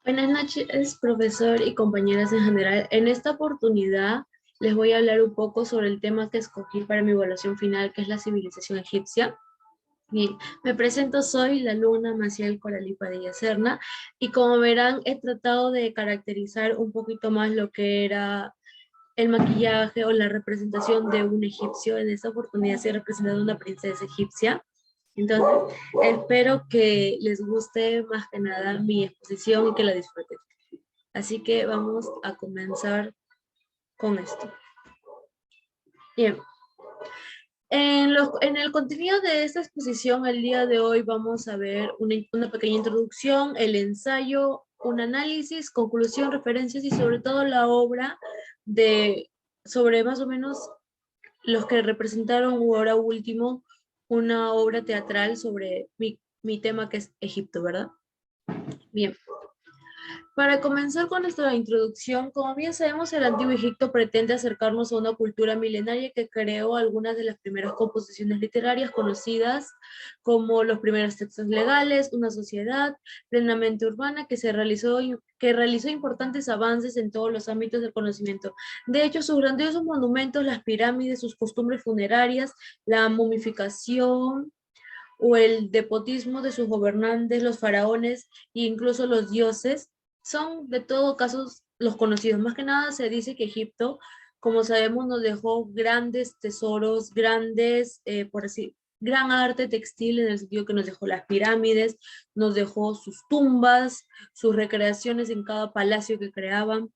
Buenas noches, profesor y compañeras en general. En esta oportunidad les voy a hablar un poco sobre el tema que escogí para mi evaluación final, que es la civilización egipcia. Bien, me presento, soy la alumna Maciel Coralí Padilla Serna, y como verán, he tratado de caracterizar un poquito más lo que era el maquillaje o la representación de un egipcio. En esta oportunidad estoy representando a una princesa egipcia. Entonces, espero que les guste más que nada mi exposición y que la disfruten. Así que vamos a comenzar con esto. Bien, en el contenido de esta exposición el día de hoy vamos a ver una pequeña introducción, el ensayo, un análisis, conclusión, referencias y sobre todo la obra sobre más o menos los que representaron ahora último una obra teatral sobre mi tema, que es Egipto, ¿verdad? Bien. Para comenzar con nuestra introducción, como bien sabemos, el Antiguo Egipto pretende acercarnos a una cultura milenaria que creó algunas de las primeras composiciones literarias conocidas como los primeros textos legales, una sociedad plenamente urbana que realizó importantes avances en todos los ámbitos del conocimiento. De hecho, sus grandiosos monumentos, las pirámides, sus costumbres funerarias, la momificación o el despotismo de sus gobernantes, los faraones e incluso los dioses, son de todo casos los conocidos. Más que nada se dice que Egipto, como sabemos, nos dejó grandes tesoros, por así, gran arte textil, en el sentido que nos dejó las pirámides, nos dejó sus tumbas, sus recreaciones en cada palacio que creaban.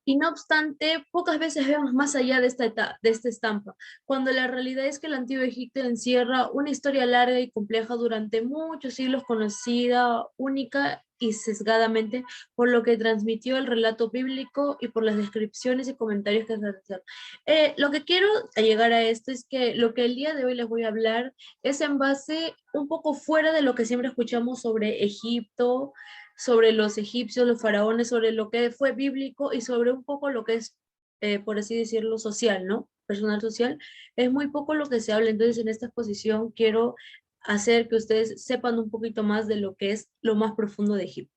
Y no obstante, pocas veces vemos más allá de esta estampa, cuando la realidad es que el Antiguo Egipto encierra una historia larga y compleja durante muchos siglos, conocida única y sesgadamente por lo que transmitió el relato bíblico y por las descripciones y comentarios que se hacen. Lo que quiero llegar a esto es que lo que el día de hoy les voy a hablar es en base un poco fuera de lo que siempre escuchamos sobre Egipto, sobre los egipcios, los faraones, sobre lo que fue bíblico y sobre un poco lo que es, por así decirlo, social, ¿no? Personal social. Es muy poco lo que se habla. Entonces, en esta exposición quiero hacer que ustedes sepan un poquito más de lo que es lo más profundo de Egipto.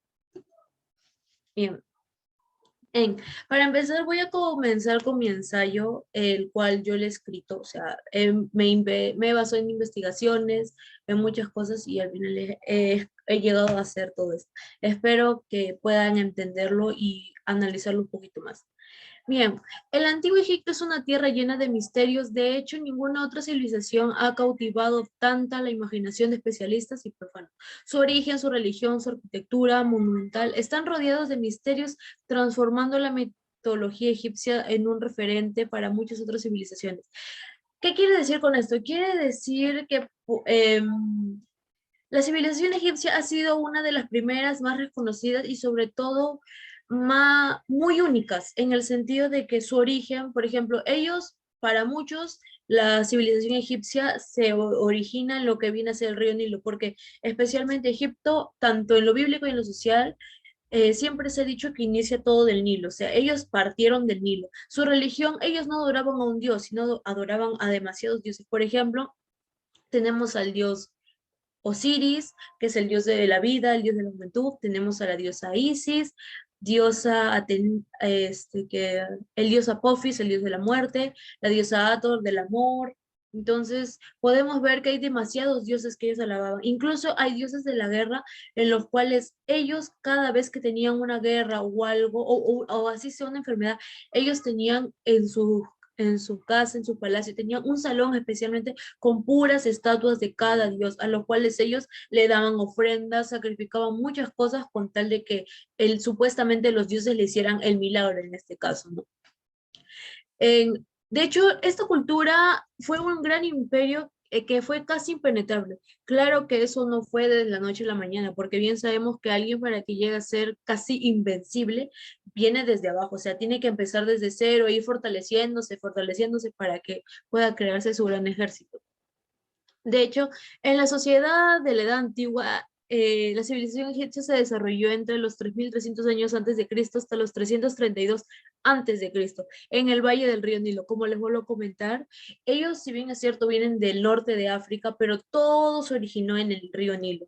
Bien. Para empezar, voy a comenzar con mi ensayo, el cual yo le he escrito. O sea, me basó en investigaciones, en muchas cosas, y al final he llegado a hacer todo esto. Espero que puedan entenderlo y analizarlo un poquito más. Bien, el Antiguo Egipto es una tierra llena de misterios. De hecho, ninguna otra civilización ha cautivado tanta la imaginación de especialistas y profanos. Su origen, su religión, su arquitectura monumental están rodeados de misterios, transformando la mitología egipcia en un referente para muchas otras civilizaciones. ¿Qué quiere decir con esto? Quiere decir que la civilización egipcia ha sido una de las primeras más reconocidas y sobre todo muy únicas, en el sentido de que su origen, por ejemplo, para muchos, la civilización egipcia se origina en lo que viene a ser el río Nilo, porque especialmente Egipto, tanto en lo bíblico y en lo social, siempre se ha dicho que inicia todo del Nilo. O sea, ellos partieron del Nilo. Su religión, ellos no adoraban a un dios, sino adoraban a demasiados dioses. Por ejemplo, tenemos al dios Osiris, que es el dios de la vida, el dios de la juventud. Tenemos a la diosa Isis, el dios Apophis, el dios de la muerte, la diosa Hathor del amor. Entonces, podemos ver que hay demasiados dioses que ellos alababan. Incluso hay dioses de la guerra en los cuales ellos, cada vez que tenían una guerra o algo, o así sea una enfermedad, ellos tenían en su casa, en su palacio, tenían un salón especialmente con puras estatuas de cada dios, a los cuales ellos le daban ofrendas, sacrificaban muchas cosas con tal de que supuestamente los dioses le hicieran el milagro en este caso, ¿no? De hecho, esta cultura fue un gran imperio que fue casi impenetrable. Claro que eso no fue de la noche a la mañana, porque bien sabemos que alguien, para que llegue a ser casi invencible, viene desde abajo. O sea, tiene que empezar desde cero, ir fortaleciéndose, fortaleciéndose para que pueda crearse su gran ejército. De hecho, en la sociedad de la Edad Antigua, la civilización egipcia se desarrolló entre los 3300 años antes de Cristo hasta los 332 antes de Cristo, en el valle del río Nilo. Como les vuelvo a comentar, ellos, si bien es cierto, vienen del norte de África, pero todo se originó en el río Nilo.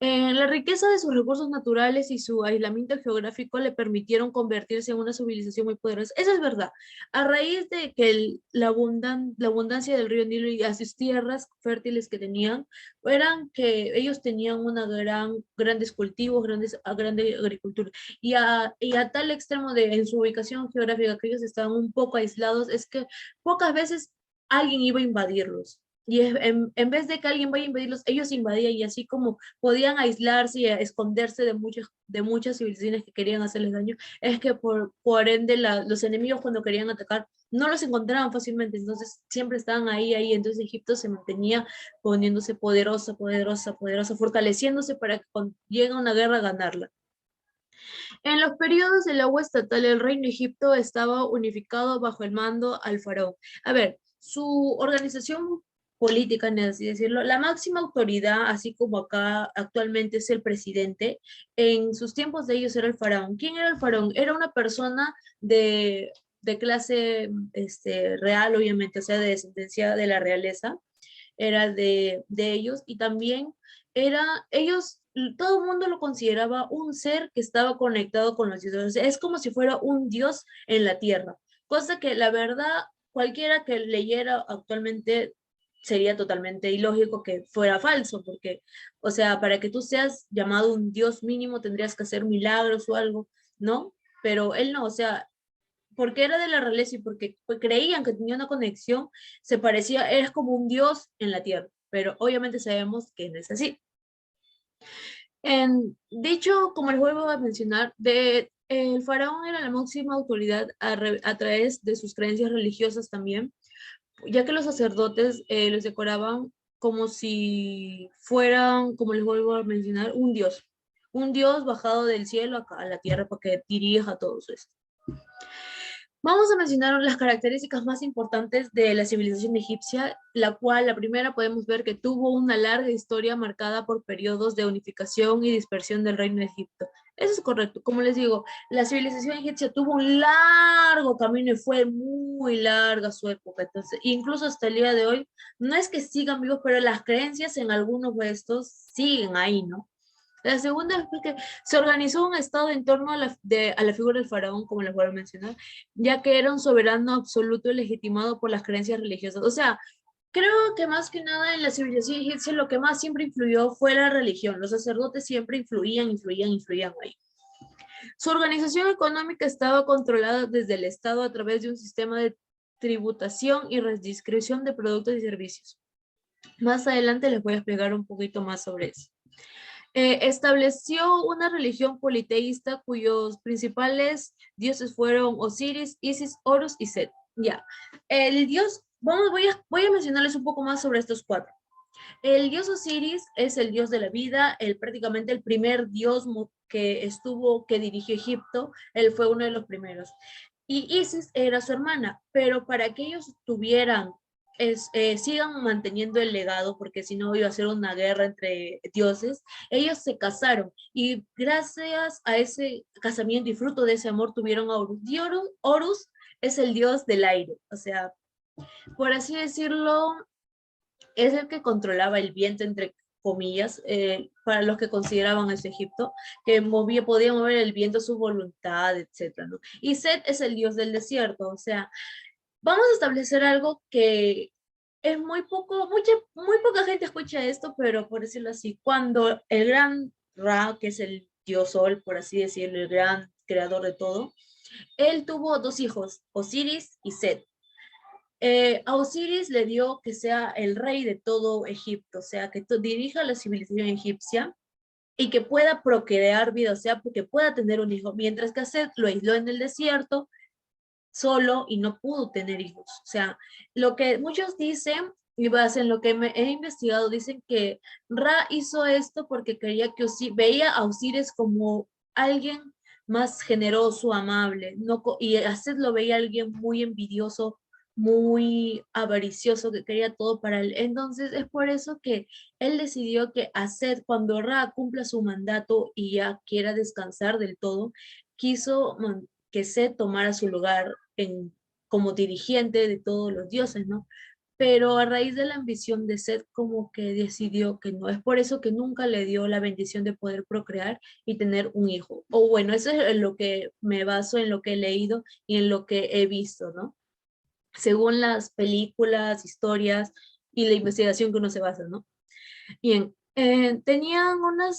La riqueza de sus recursos naturales y su aislamiento geográfico le permitieron convertirse en una civilización muy poderosa. Eso es verdad. A raíz de que la abundancia del río Nilo y a sus tierras fértiles que tenían, eran que ellos tenían una grandes cultivos, grande agricultura. Y a tal extremo en su ubicación geográfica que ellos estaban un poco aislados, es que pocas veces alguien iba a invadirlos. Y en vez de que alguien vaya a invadirlos, ellos invadían y así como podían aislarse y esconderse de muchas civilizaciones que querían hacerles daño, es que por ende los enemigos cuando querían atacar no los encontraban fácilmente, entonces siempre estaban ahí, entonces Egipto se mantenía poniéndose poderosa, poderosa, poderosa, fortaleciéndose para que cuando llega una guerra ganarla. En los periodos del agua estatal, el reino de Egipto estaba unificado bajo el mando al faraón. A ver, su organización política, en así decirlo, la máxima autoridad, así como acá actualmente es el presidente, en sus tiempos de ellos era el faraón. ¿Quién era el faraón? Era una persona de clase real, obviamente, o sea, de descendencia de la realeza, era de ellos, y también ellos, todo el mundo lo consideraba un ser que estaba conectado con los dioses. O sea, es como si fuera un dios en la tierra, cosa que la verdad, cualquiera que leyera actualmente sería totalmente ilógico que fuera falso, porque, o sea, para que tú seas llamado un dios mínimo tendrías que hacer milagros o algo, ¿no? Pero él no, o sea, porque era de la realeza y porque creían que tenía una conexión, se parecía, es como un dios en la tierra, pero obviamente sabemos que no es así. Dicho, como les vuelvo a mencionar, el faraón era la máxima autoridad a través de sus creencias religiosas también, ya que los sacerdotes los decoraban como si fueran, como les vuelvo a mencionar, un dios bajado del cielo acá a la tierra para que dirija todo eso. Vamos a mencionar las características más importantes de la civilización egipcia, la cual la primera podemos ver que tuvo una larga historia marcada por periodos de unificación y dispersión del reino de Egipto. Eso es correcto. Como les digo, la civilización egipcia tuvo un largo camino y fue muy larga su época. Entonces, incluso hasta el día de hoy, no es que sigan vivos, pero las creencias en algunos de estos siguen ahí, ¿no? La segunda es que se organizó un estado en torno a la figura del faraón, como les voy a mencionar, ya que era un soberano absoluto y legitimado por las creencias religiosas. O sea, creo que más que nada en la civilización egipcia lo que más siempre influyó fue la religión. Los sacerdotes siempre influían ahí. Su organización económica estaba controlada desde el Estado a través de un sistema de tributación y redistribución de productos y servicios. Más adelante les voy a explicar un poquito más sobre eso. Estableció una religión politeísta cuyos principales dioses fueron Osiris, Isis, Horus y Set. Ya, el dios, voy a mencionarles un poco más sobre estos cuatro. El dios Osiris es el dios de la vida, prácticamente el primer dios que dirigió Egipto, él fue uno de los primeros. Y Isis era su hermana, pero para que ellos sigan manteniendo el legado, porque si no iba a ser una guerra entre dioses, ellos se casaron y gracias a ese casamiento y fruto de ese amor tuvieron a Horus. Y Horus es el dios del aire, o sea, por así decirlo, es el que controlaba el viento, entre comillas, para los que consideraban ese Egipto, que podía mover el viento a su voluntad, etcétera, ¿no? Y Set es el dios del desierto, o sea, vamos a establecer algo que es muy poca gente escucha esto, pero por decirlo así, cuando el gran Ra, que es el dios sol, por así decirlo, el gran creador de todo, él tuvo dos hijos, Osiris y Set. A Osiris le dio que sea el rey de todo Egipto, o sea, que dirija la civilización egipcia y que pueda procrear vida, o sea, que pueda tener un hijo, mientras que a Set lo aisló en el desierto solo y no pudo tener hijos. O sea, lo que muchos dicen, y en lo que he investigado, dicen que Ra hizo esto porque quería que veía a Osiris como alguien más generoso, amable, no, y a Set lo veía alguien muy envidioso, muy avaricioso, que quería todo para él. Entonces es por eso que él decidió que a Set, cuando Ra cumpla su mandato y ya quiera descansar del todo, quiso que Set tomara su lugar como dirigente de todos los dioses, ¿no? pero a raíz de la ambición de Seth como que decidió que no. Es por eso que nunca le dio la bendición de poder procrear y tener un hijo. O bueno, eso es en lo que me baso, en lo que he leído y en lo que he visto, ¿no? Según las películas, historias y la investigación que uno se basa, ¿no? Bien, tenían una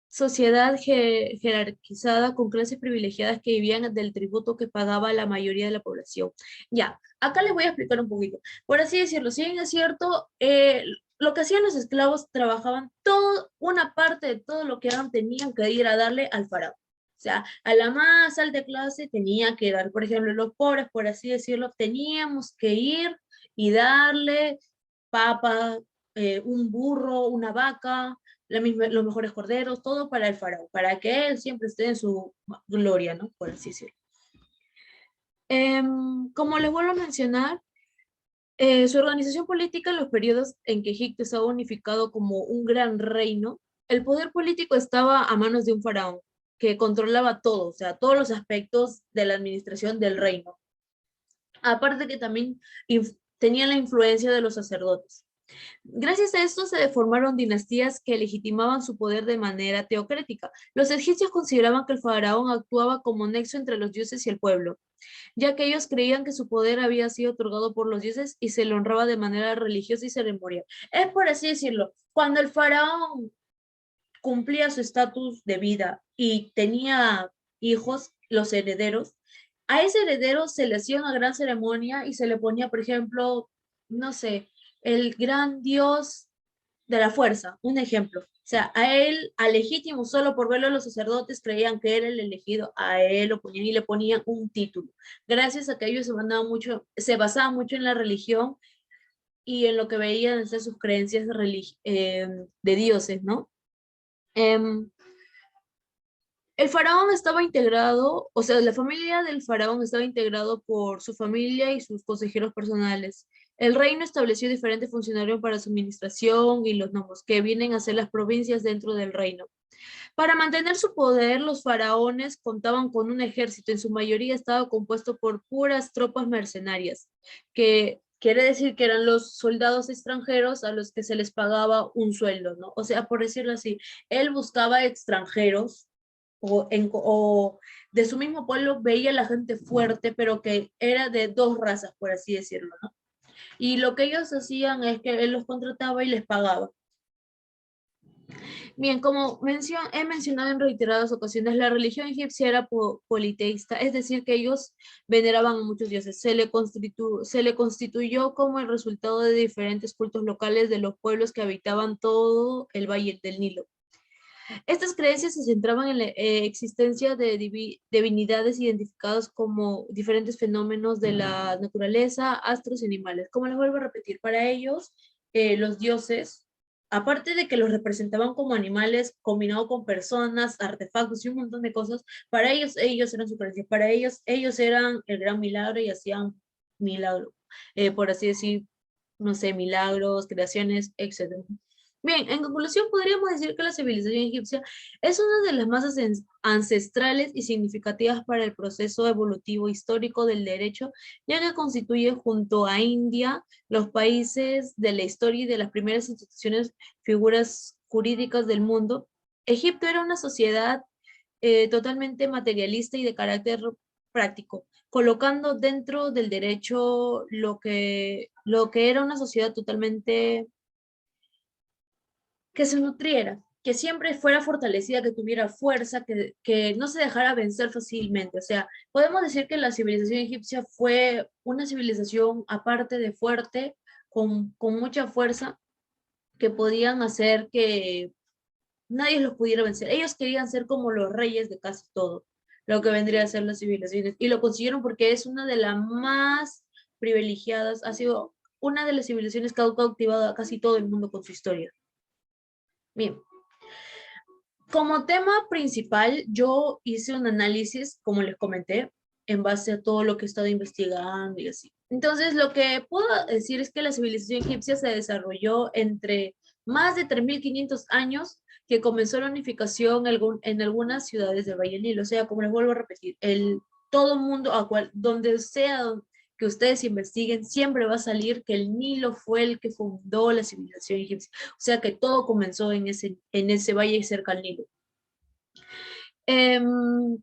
sociedad jerarquizada con clases privilegiadas que vivían del tributo que pagaba la mayoría de la población. Ya, acá les voy a explicar un poquito. Por así decirlo, si bien es cierto, lo que hacían los esclavos, trabajaban todo, una parte de todo lo que eran, tenían que ir a darle al faraón. O sea, a la más alta clase tenía que dar, por ejemplo, los pobres, por así decirlo, teníamos que ir y darle papa, un burro, una vaca, los mejores corderos, todo para el faraón, para que él siempre esté en su gloria, ¿no? Por así decirlo. Como les vuelvo a mencionar, su organización política en los periodos en que Egipto estaba unificado como un gran reino, el poder político estaba a manos de un faraón que controlaba todo, o sea, todos los aspectos de la administración del reino. Aparte que también tenía la influencia de los sacerdotes. Gracias a esto se formaron dinastías que legitimaban su poder de manera teocrática. Los egipcios consideraban que el faraón actuaba como nexo entre los dioses y el pueblo, ya que ellos creían que su poder había sido otorgado por los dioses y se le honraba de manera religiosa y ceremonial. Es por así decirlo, cuando el faraón cumplía su estatus de vida y tenía hijos, los herederos, a ese heredero se le hacía una gran ceremonia y se le ponía, por ejemplo, no sé, el gran dios de la fuerza, un ejemplo. O sea, a él, al legítimo, solo por verlo los sacerdotes creían que era el elegido, a él lo ponían y le ponían un título. Gracias a que ellos se basaban mucho en la religión y en lo que veían desde sus creencias de dioses, ¿no? Em, el faraón estaba integrado, o sea, la familia del faraón estaba integrado por su familia y sus consejeros personales. El reino estableció diferentes funcionarios para su administración y los nomos, que vienen a ser las provincias dentro del reino. Para mantener su poder, los faraones contaban con un ejército, en su mayoría estaba compuesto por puras tropas mercenarias, que quiere decir que eran los soldados extranjeros a los que se les pagaba un sueldo, ¿no? O sea, por decirlo así, él buscaba extranjeros o de su mismo pueblo, veía a la gente fuerte, pero que era de dos razas, por así decirlo, ¿no? Y lo que ellos hacían es que él los contrataba y les pagaba. Bien, como he mencionado en reiteradas ocasiones, la religión egipcia era politeísta, es decir, que ellos veneraban a muchos dioses. Se le constituyó como el resultado de diferentes cultos locales de los pueblos que habitaban todo el valle del Nilo. Estas creencias se centraban en la existencia de divinidades identificadas como diferentes fenómenos de la naturaleza, astros y animales. Como les vuelvo a repetir, para ellos, los dioses, aparte de que los representaban como animales combinado con personas, artefactos y un montón de cosas, para ellos eran su creencia. Para ellos eran el gran milagro y hacían milagro, por así decir, no sé, milagros, creaciones, etc. Bien, en conclusión, podríamos decir que la civilización egipcia es una de las más ancestrales y significativas para el proceso evolutivo histórico del derecho, ya que constituye junto a India los países de la historia y de las primeras instituciones, figuras jurídicas del mundo. Egipto era una sociedad totalmente materialista y de carácter práctico, colocando dentro del derecho lo que era una sociedad totalmente que se nutriera, que siempre fuera fortalecida, que tuviera fuerza, que no se dejara vencer fácilmente. O sea, podemos decir que la civilización egipcia fue una civilización aparte de fuerte, con mucha fuerza, que podían hacer que nadie los pudiera vencer. Ellos querían ser como los reyes de casi todo, lo que vendría a ser las civilizaciones, y lo consiguieron porque es una de las más privilegiadas, ha sido una de las civilizaciones que ha cautivado a casi todo el mundo con su historia. Bien, como tema principal, yo hice un análisis, como les comenté, en base a todo lo que he estado investigando y así. Entonces, lo que puedo decir es que la civilización egipcia se desarrolló entre más de 3.500 años, que comenzó la unificación en algunas ciudades del Valle del Nilo. O sea, como les vuelvo a repetir, todo mundo, donde sea que ustedes investiguen, siempre va a salir que el Nilo fue el que fundó la civilización egipcia. O sea que todo comenzó en ese valle cerca al Nilo. Em,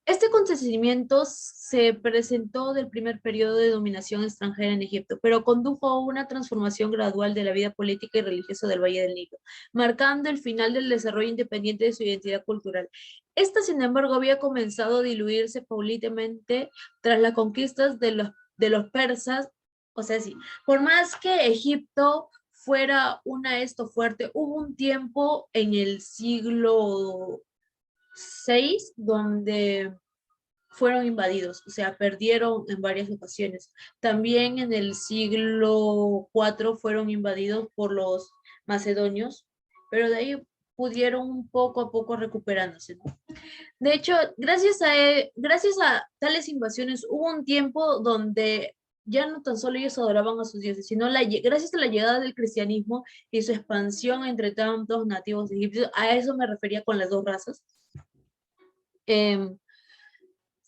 este acontecimiento se presentó del primer periodo de dominación extranjera en Egipto, pero condujo a una transformación gradual de la vida política y religiosa del Valle del Nilo, marcando el final del desarrollo independiente de su identidad cultural. Esta, sin embargo, había comenzado a diluirse paulatinamente tras las conquistas de los persas. O sea, sí, por más que Egipto fuera esto fuerte, hubo un tiempo en el siglo 6 donde fueron invadidos, o sea, perdieron en varias ocasiones. También en el siglo IV fueron invadidos por los macedonios, pero de ahí pudieron poco a poco recuperándose, ¿no? De hecho, gracias a tales invasiones hubo un tiempo donde ya no tan solo ellos adoraban a sus dioses, sino gracias a la llegada del cristianismo y su expansión entre tantos nativos egipcios, a eso me refería con las dos razas.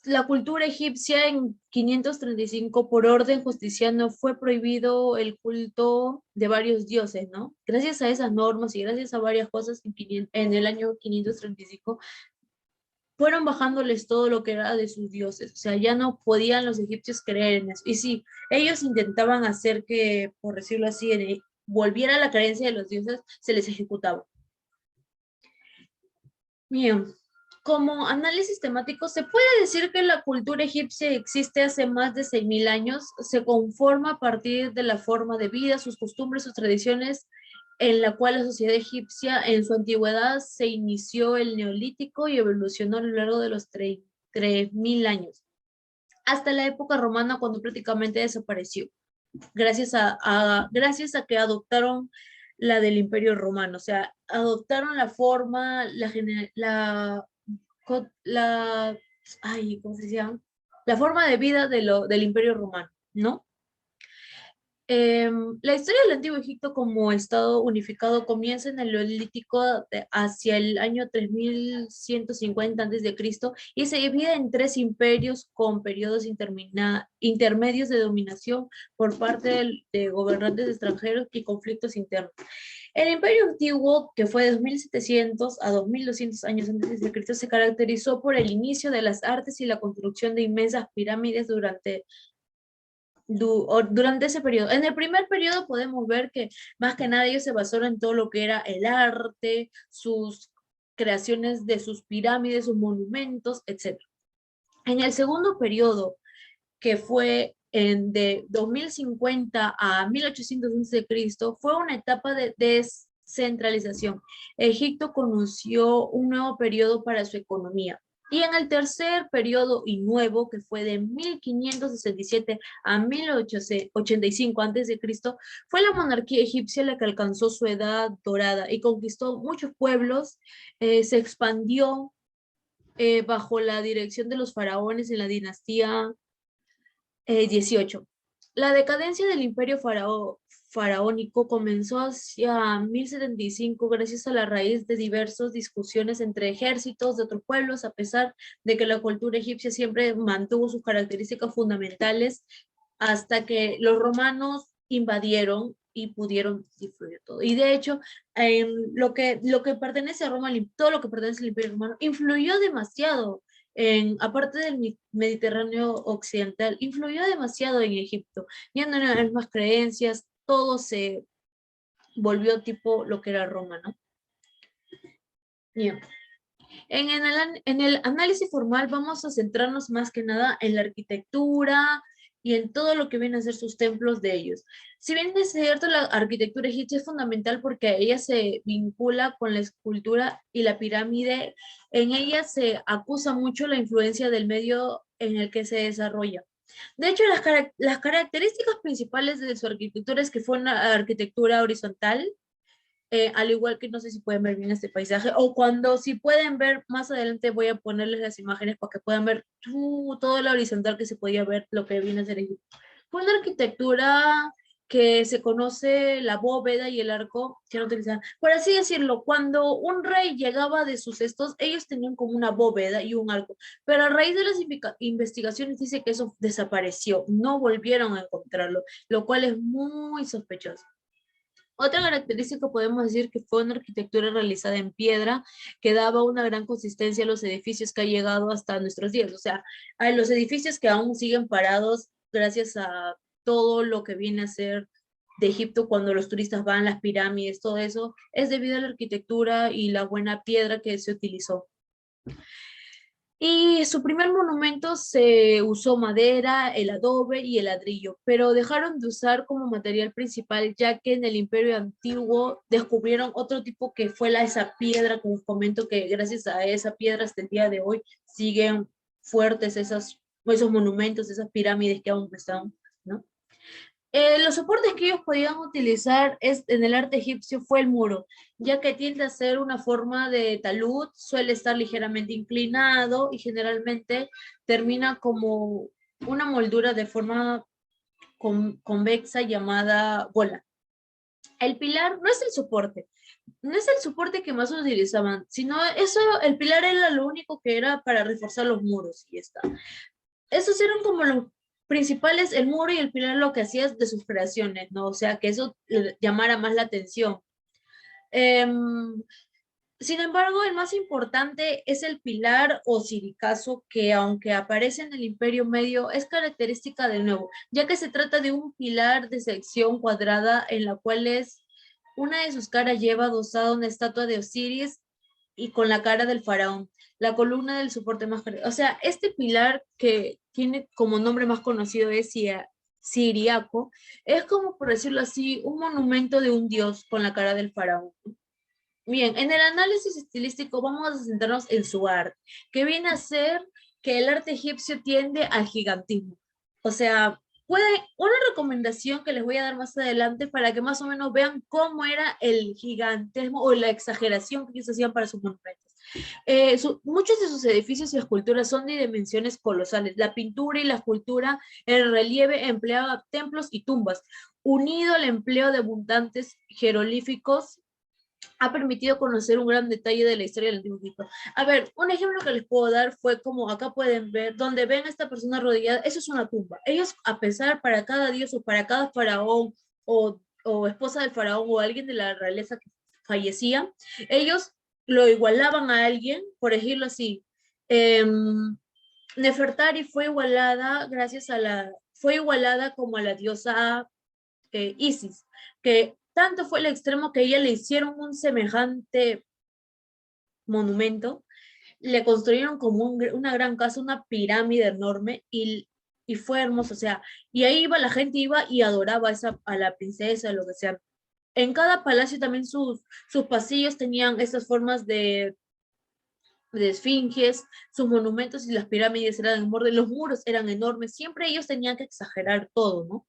La cultura egipcia en 535 por orden justiciano fue prohibido el culto de varios dioses, ¿no? Gracias a esas normas y gracias a varias cosas en el año 535 fueron bajándoles todo lo que era de sus dioses, o sea, ya no podían los egipcios creer en eso. Y sí, ellos intentaban hacer que, por decirlo así, volviera la creencia de los dioses, se les ejecutaba. Bien, como análisis temático, se puede decir que la cultura egipcia existe hace más de 6.000 años, se conforma a partir de la forma de vida, sus costumbres, sus tradiciones, en la cual la sociedad egipcia en su antigüedad se inició el neolítico y evolucionó a lo largo de los 3.000 años, hasta la época romana cuando prácticamente desapareció, gracias a que adoptaron la del Imperio Romano, o sea, adoptaron la forma, la, ay, ¿cómo se llama? La forma de vida del Imperio Romano, ¿no? La historia del Antiguo Egipto como Estado unificado comienza en el Neolítico hacia el año 3150 a.C. y se divide en tres imperios con periodos intermedios de dominación por parte de gobernantes extranjeros y conflictos internos. El Imperio Antiguo, que fue de 2700 a 2200 años antes de Cristo, se caracterizó por el inicio de las artes y la construcción de inmensas pirámides durante ese periodo. En el primer periodo podemos ver que más que nada ellos se basaron en todo lo que era el arte, sus creaciones de sus pirámides, sus monumentos, etc. En el segundo periodo, que fue de 2050 a 1811 de Cristo, fue una etapa de descentralización. Egipto conoció un nuevo periodo para su economía. Y en el tercer periodo y nuevo, que fue de 1567 a 1085 a.C., fue la monarquía egipcia la que alcanzó su edad dorada y conquistó muchos pueblos, se expandió bajo la dirección de los faraones en la dinastía 18. La decadencia del imperio faraónico comenzó hacia 1075 gracias a la raíz de diversas discusiones entre ejércitos de otros pueblos, a pesar de que la cultura egipcia siempre mantuvo sus características fundamentales hasta que los romanos invadieron y pudieron influir todo. Y de hecho, lo que pertenece a Roma, todo lo que pertenece al Imperio Romano, influyó demasiado aparte del Mediterráneo occidental, influyó demasiado en Egipto. Ya no eran las mismas creencias, todo se volvió tipo lo que era Roma, ¿no? Bien. En el análisis formal vamos a centrarnos más que nada en la arquitectura y en todo lo que viene a ser sus templos de ellos. Si bien es cierto, la arquitectura egipcia es fundamental porque ella se vincula con la escultura y la pirámide, en ella se acusa mucho la influencia del medio en el que se desarrolla. De hecho, las características principales de su arquitectura es que fue una arquitectura horizontal, al igual que no sé si pueden ver bien este paisaje, o cuando si pueden ver más adelante voy a ponerles las imágenes para que puedan ver todo lo horizontal que se podía ver, lo que viene a ser Egipto. Fue una arquitectura que se conoce la bóveda y el arco que no utilizaban. Por así decirlo, cuando un rey llegaba de sus estos, ellos tenían como una bóveda y un arco, pero a raíz de las investigaciones dice que eso desapareció, no volvieron a encontrarlo, lo cual es muy sospechoso. Otra característica podemos decir que fue una arquitectura realizada en piedra que daba una gran consistencia a los edificios que ha llegado hasta nuestros días. O sea, a los edificios que aún siguen parados gracias a todo lo que viene a ser de Egipto cuando los turistas van, las pirámides, todo eso, es debido a la arquitectura y la buena piedra que se utilizó. Y su primer monumento se usó madera, el adobe y el ladrillo, pero dejaron de usar como material principal ya que en el Imperio Antiguo descubrieron otro tipo que fue esa piedra, como os comento, que gracias a esa piedra hasta el día de hoy siguen fuertes esos monumentos, esas pirámides que aún están, ¿no? Los soportes que ellos podían utilizar en el arte egipcio fue el muro, ya que tiende a ser una forma de talud, suele estar ligeramente inclinado y generalmente termina como una moldura de forma convexa llamada bola. El pilar no es el soporte, no es el soporte que más utilizaban, sino el pilar era lo único que era para reforzar los muros y ya está. Esos eran como los principales, el muro y el pilar lo que hacías de sus creaciones, ¿no? O sea, que eso llamara más la atención. Sin embargo, el más importante es el pilar o siricazo, que aunque aparece en el Imperio Medio, es característica de nuevo, ya que se trata de un pilar de sección cuadrada en la cual una de sus caras lleva adosada una estatua de Osiris y con la cara del faraón, la columna del soporte más grande. O sea, este pilar que tiene como nombre más conocido es Siriaco, es como por decirlo así, un monumento de un dios con la cara del faraón. Bien, en el análisis estilístico vamos a centrarnos en su arte, que viene a ser que el arte egipcio tiende al gigantismo. O sea, una recomendación que les voy a dar más adelante para que más o menos vean cómo era el gigantismo o la exageración que ellos hacían para sus monumentos. Muchos de sus edificios y esculturas son de dimensiones colosales. La pintura y la escultura en relieve empleaba templos y tumbas, unido al empleo de abundantes jeroglíficos ha permitido conocer un gran detalle de la historia del antiguo Egipto. A ver, un ejemplo que les puedo dar fue como acá pueden ver, donde ven a esta persona arrodillada, eso es una tumba. Ellos, a pesar para cada dios o para cada faraón o esposa del faraón o alguien de la realeza que fallecía, ellos lo igualaban a alguien, por decirlo así. Nefertari fue igualada como a la diosa Isis, que tanto fue el extremo que ella le hicieron un semejante monumento, le construyeron como una gran casa, una pirámide enorme y fue hermoso, o sea, y ahí iba la gente, iba y adoraba a la princesa, lo que sea. En cada palacio también sus pasillos tenían esas formas de esfinges, sus monumentos y las pirámides eran en borde, los muros eran enormes, siempre ellos tenían que exagerar todo, ¿no?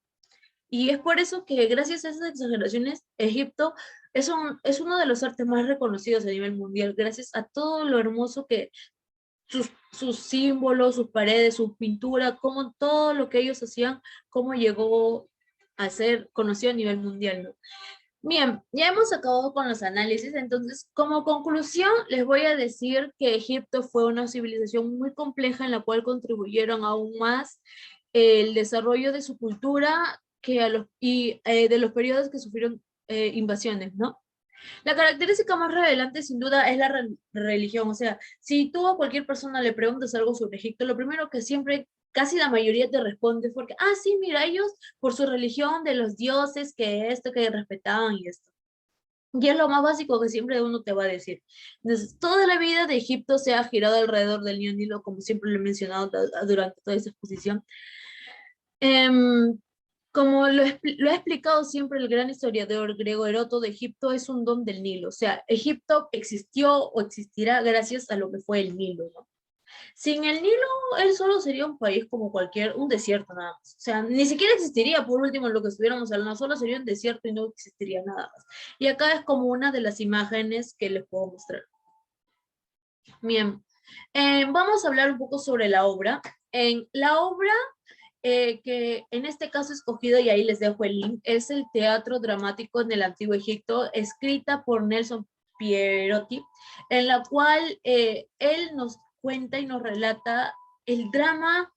Y es por eso que gracias a esas exageraciones, Egipto es uno de los artes más reconocidos a nivel mundial, gracias a todo lo hermoso que sus símbolos, sus paredes, su pintura, como todo lo que ellos hacían, cómo llegó a ser conocido a nivel mundial, ¿no? Bien, ya hemos acabado con los análisis, entonces como conclusión les voy a decir que Egipto fue una civilización muy compleja en la cual contribuyeron aún más el desarrollo de su cultura de los periodos que sufrieron invasiones, ¿no? La característica más revelante sin duda es la religión, o sea, si tú a cualquier persona le preguntas algo sobre Egipto, lo primero que siempre, casi la mayoría te responde es porque, sí, mira, ellos por su religión de los dioses, que esto, que respetaban y esto. Y es lo más básico que siempre uno te va a decir. Entonces, toda la vida de Egipto se ha girado alrededor del río Nilo, como siempre lo he mencionado durante toda esta exposición. Como lo ha explicado siempre el gran historiador griego Heródoto, de Egipto es un don del Nilo. O sea, Egipto existió o existirá gracias a lo que fue el Nilo, ¿no? Sin el Nilo, él solo sería un país como un desierto nada más. O sea, ni siquiera existiría, por último, lo que estuviéramos hablando, solo sería un desierto y no existiría nada más. Y acá es como una de las imágenes que les puedo mostrar. Bien, vamos a hablar un poco sobre la obra. En la obra que en este caso escogido, y ahí les dejo el link, es el teatro dramático en el Antiguo Egipto, escrita por Nelson Pierotti, en la cual él nos cuenta y nos relata el drama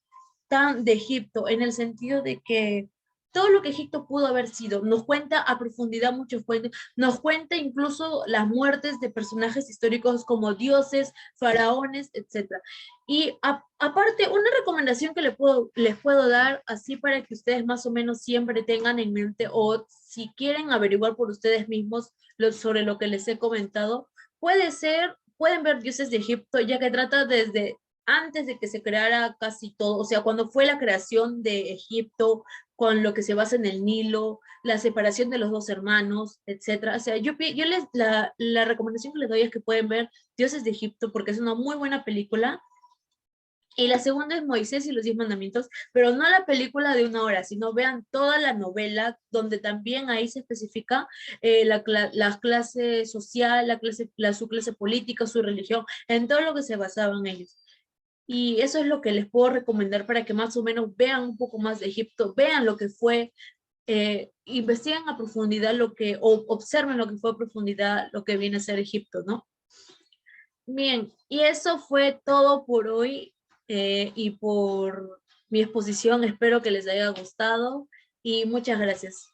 tan de Egipto, en el sentido de que todo lo que Egipto pudo haber sido, nos cuenta a profundidad muchos cuentos, nos cuenta incluso las muertes de personajes históricos como dioses, faraones, etcétera. Y aparte, una recomendación que les puedo dar, así para que ustedes más o menos siempre tengan en mente, o si quieren averiguar por ustedes mismos sobre lo que les he comentado, pueden ver Dioses de Egipto, ya que trata desde antes de que se creara casi todo, o sea, cuando fue la creación de Egipto, con lo que se basa en el Nilo, la separación de los dos hermanos, etcétera. O sea, la recomendación que les doy es que pueden ver Dioses de Egipto porque es una muy buena película. Y la segunda es Moisés y los 10 mandamientos, pero no la película de 1 hora, sino vean toda la novela, donde también ahí se especifica la clase social, su clase política, su religión, en todo lo que se basaban ellos. Y eso es lo que les puedo recomendar para que más o menos vean un poco más de Egipto, vean lo que fue, investiguen a profundidad o observen lo que fue a profundidad lo que viene a ser Egipto, ¿no? Bien, y eso fue todo por hoy y por mi exposición. Espero que les haya gustado y muchas gracias.